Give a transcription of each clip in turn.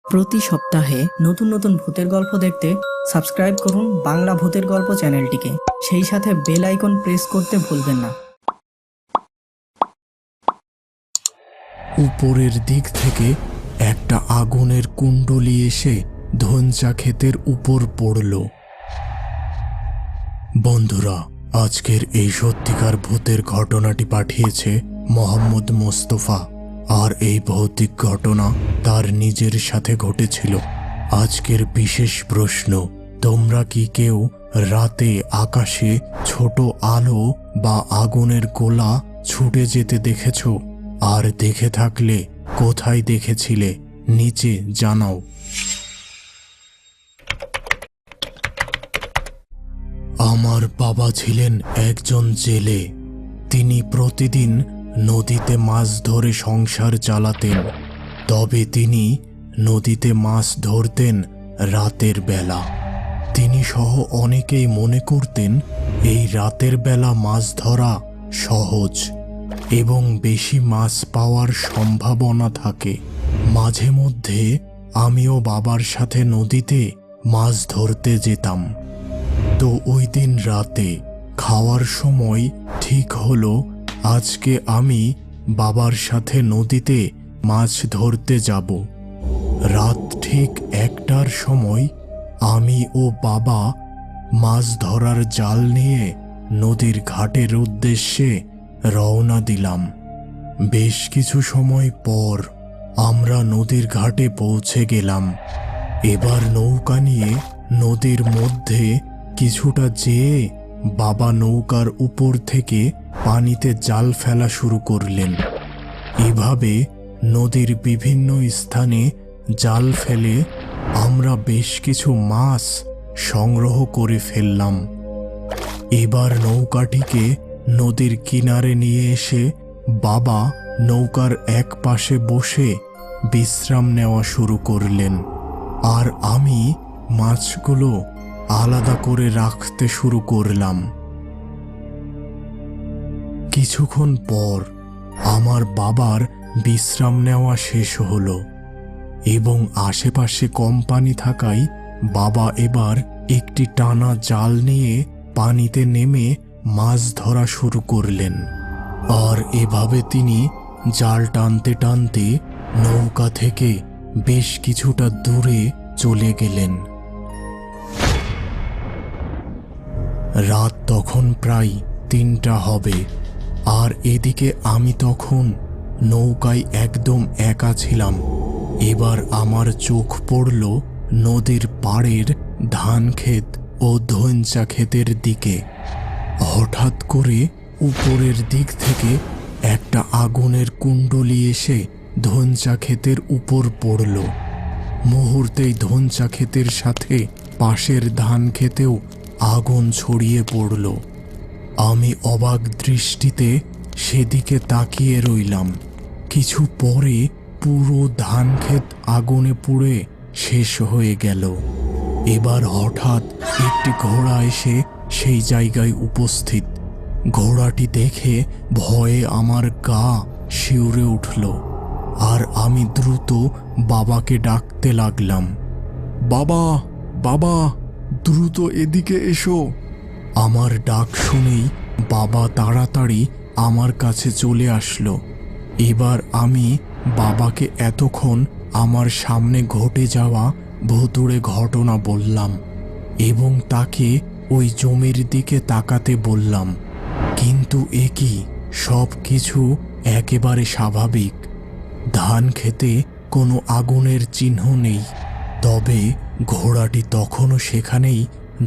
প্রতি সপ্তাহে নতুন নতুন ভূতের গল্প দেখতে সাবস্ক্রাইব করুন বাংলা ভূতের গল্প চ্যানেলটিকে। সেই সাথে বেল আইকন প্রেস করতে ভুলবেন না। উপরের দিক থেকে একটা আগুনের কুণ্ডলী এসে ধনচা ক্ষেতের উপর পড়ল। বন্ধুরা, আজকের এই সত্যিকার ভূতের ঘটনাটি পাঠিয়েছে মোহাম্মদ মোস্তফা, আর এই ভৌতিক ঘটনা তার নিজের সাথে ঘটেছিল। আজকের বিশেষ প্রশ্ন, তোমরা কি কেউ রাতে আকাশে ছোট আলো বা আগুনের গোলা ছুটে যেতে দেখেছো? আর দেখে থাকলে কোথায় দেখেছিলে নিচে জানাও। আমার বাবা ছিলেন একজন জেলে। তিনি প্রতিদিন নদীতে মাছ ধরে সংসার চালাতেন। তবে তিনি নদীতে মাছ ধরতেন রাতের বেলা। তিনি সহ অনেকেই মনে করতেন এই রাতের বেলা মাছ ধরা সহজ এবং বেশি মাছ পাওয়ার সম্ভাবনা থাকে। মাঝে মধ্যে আমিও বাবার সাথে নদীতে মাছ ধরতে যেতাম। তো ওই দিন রাতে খাওয়ার সময় ঠিক হলো আজকে আমি বাবার সাথে নদীতে মাছ ধরতে যাব। রাত ঠিক 1টার সময় আমি ও বাবা মাছ ধরার জাল নিয়ে নদীর ঘাটের উদ্দেশ্যে রওনা দিলাম। বেশ কিছু সময় পর আমরা নদীর ঘাটে পৌঁছে গেলাম। এবার নৌকা নিয়ে নদীর মধ্যে কিছুটা যেয়ে বাবা নৌকার উপর থেকে পানিতে জাল ফেলা শুরু করলেন। এভাবে নদীর বিভিন্ন স্থানে জাল ফেলে আমরা বেশ কিছু মাছ সংগ্রহ করে ফেললাম। এবার নৌকাটিকে নদীর কিনারে নিয়ে এসে বাবা নৌকার এক পাশে বসে বিশ্রাম নেওয়া শুরু করলেন, আর আমি মাছগুলো আলাদা করে রাখতে শুরু করলাম। কিছুক্ষণ পর আমার বাবার বিশ্রাম নেওয়া শেষ হলো এবং আশেপাশে কম পানি থাকায় বাবা এবার একটি টানা জাল নিয়ে পানিতে নেমে মাছ ধরা শুরু করলেন। আর এভাবে তিনি জাল টানতে টানতে নৌকা থেকে বেশ কিছুটা দূরে চলে গেলেন। রাত তখন প্রায় 3টা হবে, আর এদিকে আমি তখন নৌকায় একদম একা ছিলাম। এবার আমার চোখ পড়ল নদীর পাড়ের ধান ক্ষেত ও ধনচা ক্ষেতের দিকে। হঠাৎ করে উপরের দিক থেকে একটা আগুনের কুণ্ডলী এসে ধনচা ক্ষেতের উপর পড়ল। মুহূর্তেই ধনচা ক্ষেতের সাথে পাশের ধান ক্ষেতেও আগুন ছড়িয়ে পড়ল। আমি অবাক দৃষ্টিতে সেদিকে তাকিয়ে রইলাম। কিছু পরে পুরো ধান ক্ষেত আগুনে পুড়ে শেষ হয়ে গেল। এবার হঠাৎ একটি ঘোড়া এসে সেই জায়গায় উপস্থিত। ঘোড়াটি দেখে ভয়ে আমার গা শিউরে উঠল, আর আমি দ্রুত বাবাকে ডাকতে লাগলাম, বাবা, বাবা, দ্রুত এদিকে এসো। আমার ডাক শুনেই বাবা তাড়াতাড়ি আমার কাছে চলে আসলো। এবার আমি বাবাকে এতক্ষণ আমার সামনে ঘটে যাওয়া ভুতুড়ে ঘটনা বললাম এবং তাকে ওই জমির দিকে তাকাতে বললাম। কিন্তু এ কি, সব কিছু একেবারে স্বাভাবিক। ধান খেতে কোনো আগুনের চিহ্ন নেই, তবে ঘোড়াটি তখনও সেখানেই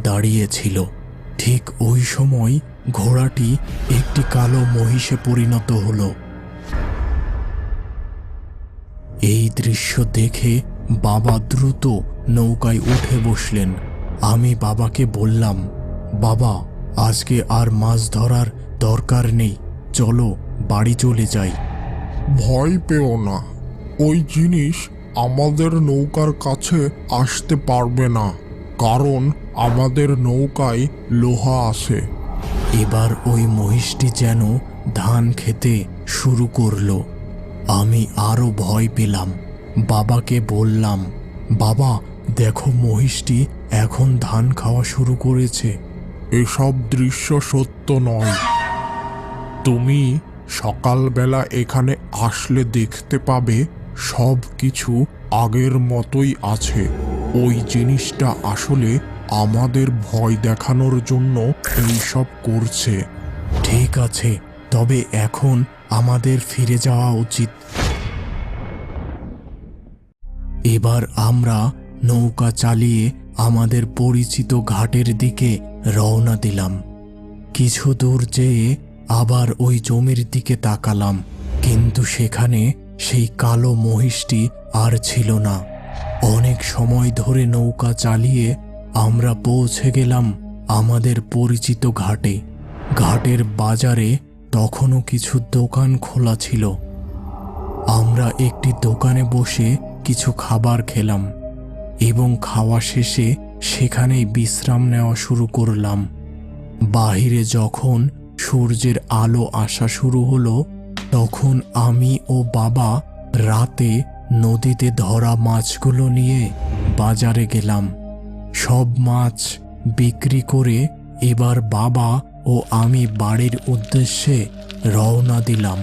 দাঁড়িয়েছিল। ঠিক ওই সময় ঘোড়াটি একটি কালো মহিষে পরিণত হলো। এই দৃশ্য দেখে বাবা দ্রুত নৌকায় উঠে বসলেন। আমি বাবাকে বললাম, বাবা, আজকে আর মাছ ধরার দরকার নেই, চলো বাড়ি চলে যাই। ভয় পেও না, ওই জিনিস আমাদের নৌকার কাছে আসতে পারবে না, কারণ আমাদের নৌকায় লোহা আছে। এবার ওই মহিষটি যেন ধান খেতে শুরু করলো। আমি আরো ভয় পেলাম। বাবাকে বললাম, বাবা, দেখো মহিষটি এখন ধান খাওয়া শুরু করেছে। এসব দৃশ্য সত্য নয়। তুমি সকালবেলা এখানে আসলে দেখতে পাবে সব কিছু আগের মতোই আছে। ওই জিনিসটা আসলে আমাদের ভয় দেখানোর জন্য এইসব করছে। ঠিক আছে, তবে এখন আমাদের ফিরে যাওয়া উচিত। এবার আমরা নৌকা চালিয়ে আমাদের পরিচিত ঘাটের দিকে রওনা দিলাম। কিছু দূর যেয়ে আবার ওই জমির দিকে তাকালাম, কিন্তু সেখানে সেই কালো মহিষটি আর ছিল না। অনেক সময় ধরে নৌকা চালিয়ে আমরা পৌঁছে গেলাম আমাদের পরিচিত ঘাটে। ঘাটের বাজারে তখনও কিছু দোকান খোলা ছিল। আমরা একটি দোকানে বসে কিছু খাবার খেলাম এবং খাওয়া শেষে সেখানেই বিশ্রাম নেওয়া শুরু করলাম। বাহিরে যখন সূর্যের আলো আসা শুরু হলো, তখন আমি ও বাবা রাতে নদীতে ধরা মাছগুলো নিয়ে বাজারে গেলাম। সব মাছ বিক্রি করে এবার বাবা ও আমি বাড়ির উদ্দেশ্যে রওনা দিলাম।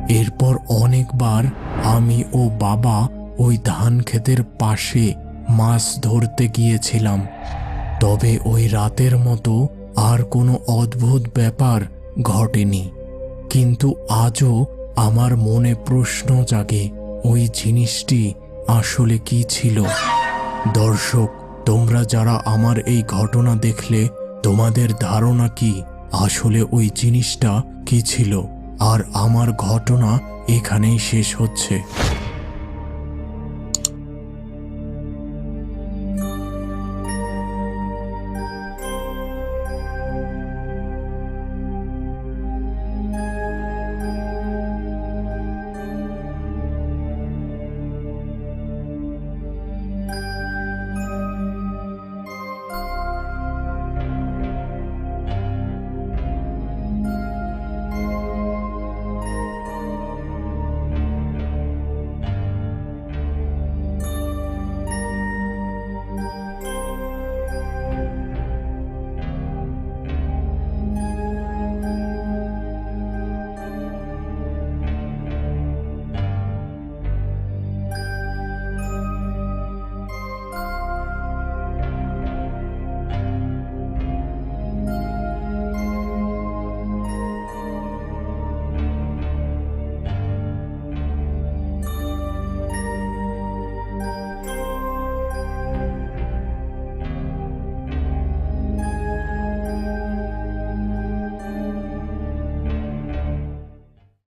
এরপর অনেকবার আমি ও বাবা ওই ধান ক্ষেতের পাশে মাছ ধরতে গিয়েছিলাম, তবে ওই রাতের মতো আর কোনো অদ্ভুত ব্যাপার ঘটেনি। কিন্তু আজও আমার মনে প্রশ্ন জাগে, ওই জিনিসটি আসলে কি ছিল? দর্শক, তোমরা যারা আমার এই ঘটনা দেখলে, তোমাদের ধারণা কি আসলে ওই জিনিসটা কি ছিল? আর আমার ঘটনা এখানেই শেষ হচ্ছে।